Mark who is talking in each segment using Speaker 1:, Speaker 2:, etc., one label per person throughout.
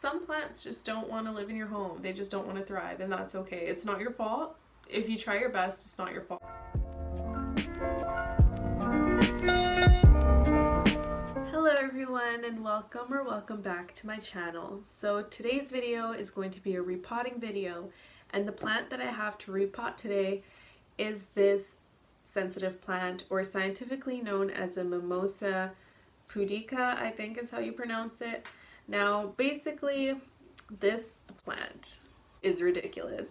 Speaker 1: some plants just don't want to live in your home. They just don't want to thrive, and that's okay. It's not your fault. If you try your best, it's not your fault. Hello everyone, and welcome back to my channel. So today's video is going to be a repotting video, and the plant that I have to repot today is this sensitive plant, or scientifically known as a Mimosa Pudica, I think is how you pronounce it. Now basically this plant is ridiculous.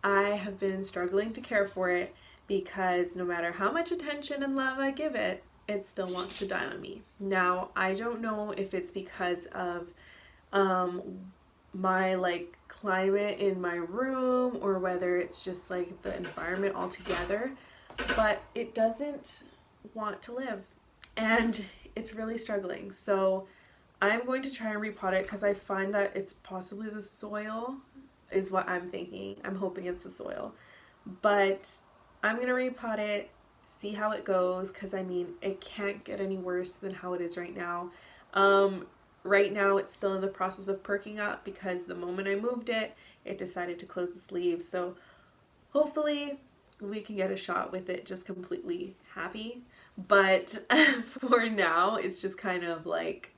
Speaker 1: I have been struggling to care for it because no matter how much attention and love I give it, it still wants to die on me. Now I don't know if it's because of my climate in my room, or whether it's just like the environment altogether, but it doesn't want to live and it's really struggling. So I'm going to try and repot it because I find that it's possibly the soil is what I'm thinking. I'm hoping it's the soil, but I'm gonna repot it, see how it goes, because I mean it can't get any worse than how it is right now. Right now it's still in the process of perking up because the moment I moved it, it decided to close its leaves. So hopefully we can get a shot with it just completely happy. But for now, it's just kind of like,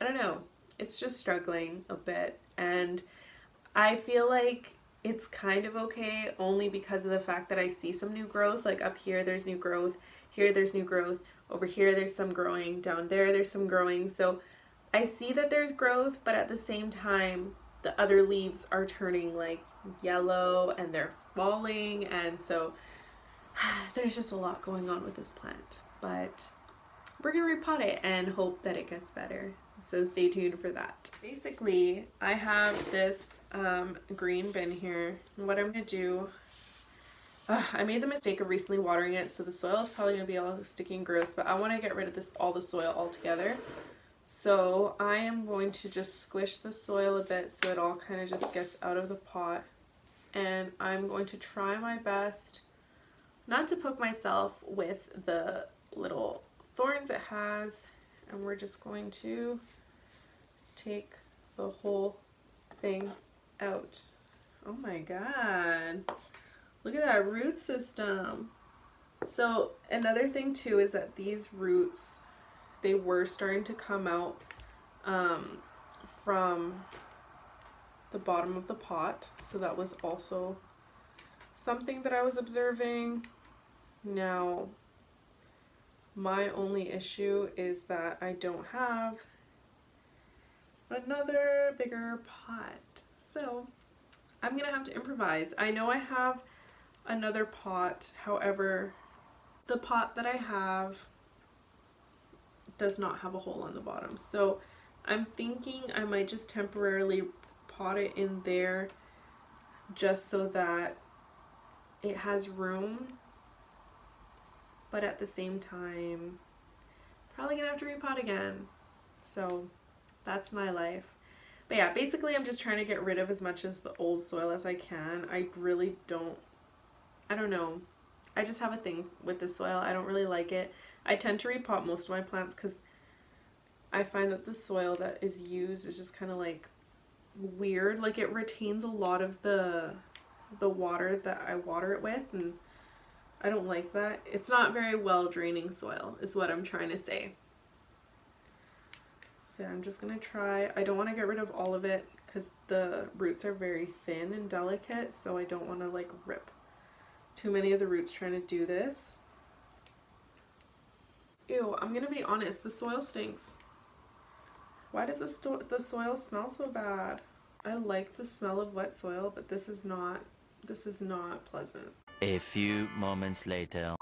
Speaker 1: I don't know, it's just struggling a bit. And I feel like it's kind of okay only because of the fact that I see some new growth. Like up here there's new growth, here there's new growth, over here there's some growing, down there's some growing. So I see that there's growth, but at the same time the other leaves are turning like yellow and they're falling, and so there's just a lot going on with this plant. But we're gonna repot it and hope that it gets better. So stay tuned for that. Basically, I have this green bin here. And what I'm gonna do, I made the mistake of recently watering it, so the soil is probably gonna be all sticky and gross, but I wanna get rid of all the soil altogether. So I am going to just squish the soil a bit so it all kind of just gets out of the pot. And I'm going to try my best not to poke myself with the little thorns it has, and we're just going to take the whole thing out. Oh my god, look at that root system. So another thing too is that these roots, they were starting to come out from the bottom of the pot, so that was also something that I was observing. Now my only issue is that I don't have another bigger pot, so I'm gonna have to improvise. I know I have another pot, however the pot that I have does not have a hole on the bottom, so I'm thinking I might just temporarily pot it in there just so that it has room, but at the same time probably gonna have to repot again. So that's my life. But yeah, basically I'm just trying to get rid of as much as the old soil as I can. I really don't, I don't know, I just have a thing with this soil. I don't really like it. I tend to repot most of my plants because I find that the soil that is used is just kind of like weird. Like it retains a lot of the water that I water it with, and I don't like that. It's not very well draining soil is what I'm trying to say. So I'm just gonna try. I don't want to get rid of all of it because the roots are very thin and delicate, so I don't want to like rip too many of the roots trying to do this. Ew, I'm gonna be honest, the soil stinks. Why does the soil smell so bad? I like the smell of wet soil, but this is not pleasant.
Speaker 2: A few moments later.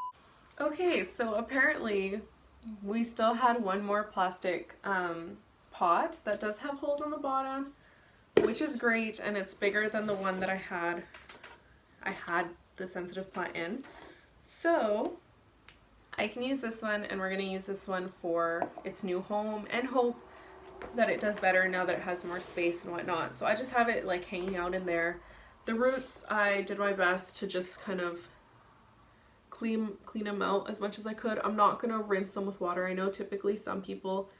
Speaker 1: Okay, so apparently we still had one more plastic pot that does have holes on the bottom, which is great, and it's bigger than the one that I had the sensitive plant in. So I can use this one, and we're going to use this one for its new home and hope that it does better now that it has more space and whatnot. So I just have it like hanging out in there. The roots, I did my best to just kind of clean them out as much as I could. I'm not going to rinse them with water. I know typically some people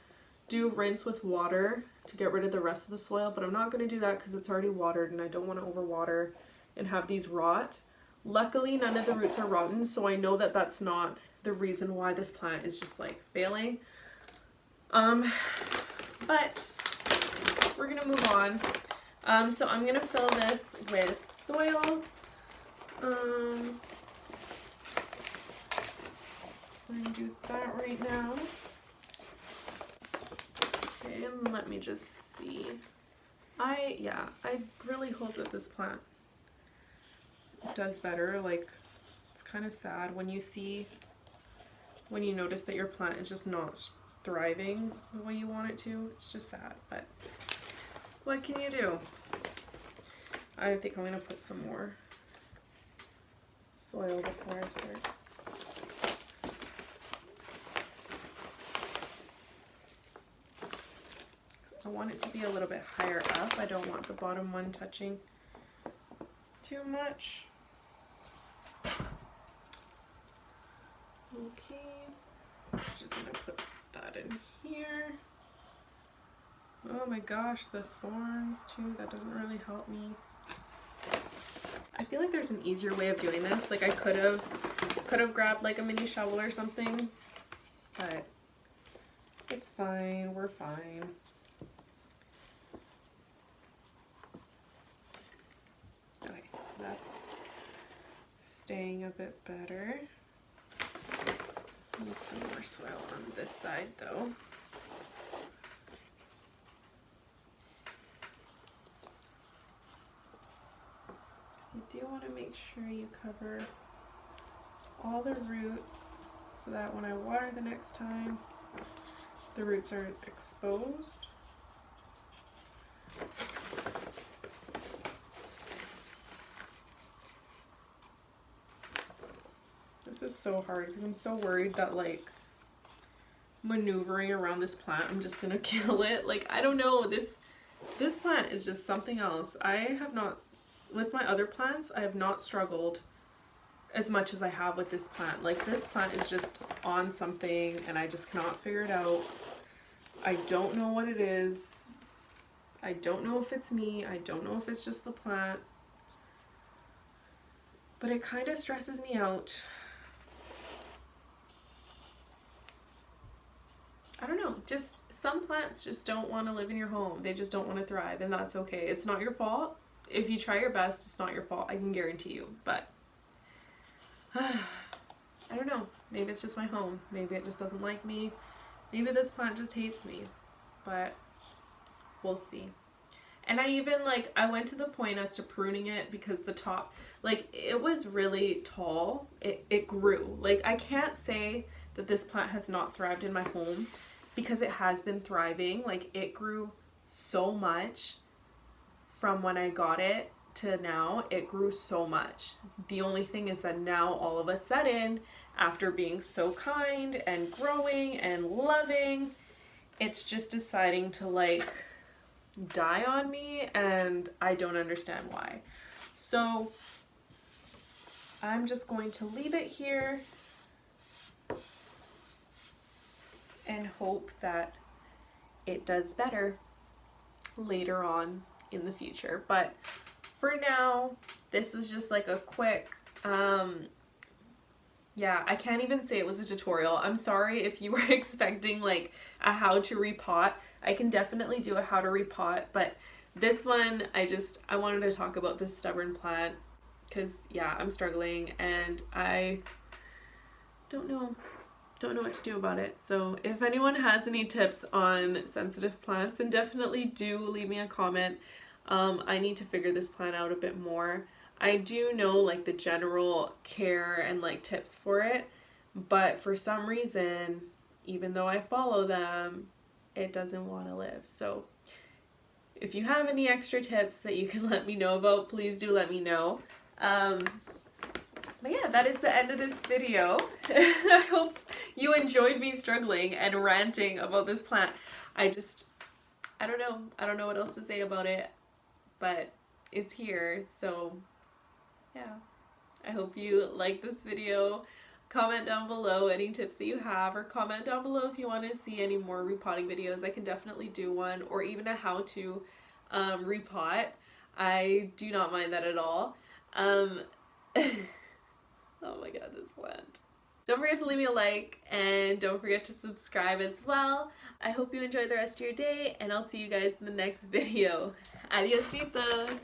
Speaker 1: do rinse with water to get rid of the rest of the soil, but I'm not going to do that because it's already watered and I don't want to overwater and have these rot. Luckily, none of the roots are rotten, so I know that that's not the reason why this plant is just like failing. But we're gonna move on. So I'm gonna fill this with soil. I'm gonna do that right now. Okay, and let me just see. I really hope that this plant does better. Like, it's kind of sad when you notice that your plant is just not thriving the way you want it to. It's just sad, but what can you do? I think I'm gonna put some more soil before I start. I want it to be a little bit higher up. I don't want the bottom one touching too much. Okay, just gonna put that in here. Oh my gosh, the thorns too, that doesn't really help me. I feel like there's an easier way of doing this. Like I could have grabbed like a mini shovel or something, but it's fine, we're fine. Okay, so that's staying a bit better. Need some more soil on this side though. You do want to make sure you cover all the roots so that when I water the next time, the roots aren't exposed. This is so hard because I'm so worried that like maneuvering around this plant, I'm just gonna kill it. Like, I don't know, this plant is just something else. I have not, with my other plants, I have not struggled as much as I have with this plant. Like, this plant is just on something and I just cannot figure it out. I don't know what it is. I don't know if it's me. I don't know if it's just the plant. But it kind of stresses me out. I don't know, just some plants just don't want to live in your home. They just don't want to thrive, and that's okay. It's not your fault. If you try your best, it's not your fault, I can guarantee you. But I don't know, maybe it's just my home. Maybe it just doesn't like me. Maybe this plant just hates me, but we'll see. And I even, like, I went to the point as to pruning it because the top, like, it was really tall. It grew. Like, I can't say that this plant has not thrived in my home because it has been thriving. Like, it grew so much from when I got it to now. It grew so much. The only thing is that now all of a sudden, after being so kind and growing and loving, it's just deciding to, like, die on me, and I don't understand why. So I'm just going to leave it here and hope that it does better later on in the future. But for now, this was just like a quick yeah, I can't even say it was a tutorial. I'm sorry if you were expecting like a how to repot. I can definitely do a how to repot, but this one, I wanted to talk about this stubborn plant because, yeah, I'm struggling and I don't know what to do about it. So if anyone has any tips on sensitive plants, then definitely do leave me a comment. I need to figure this plant out a bit more. I do know like the general care and like tips for it, but for some reason, even though I follow them, it doesn't want to live. So if you have any extra tips that you can let me know about, please do let me know. But yeah, that is the end of this video. I hope you enjoyed me struggling and ranting about this plant. I don't know what else to say about it, but it's here. So yeah, I hope you like this video. Comment down below any tips that you have, or comment down below if you want to see any more repotting videos. I can definitely do one, or even a how to repot. I do not mind that at all. Oh my god, this plant. Don't forget to leave me a like, and don't forget to subscribe as well. I hope you enjoy the rest of your day, and I'll see you guys in the next video. Adiositos!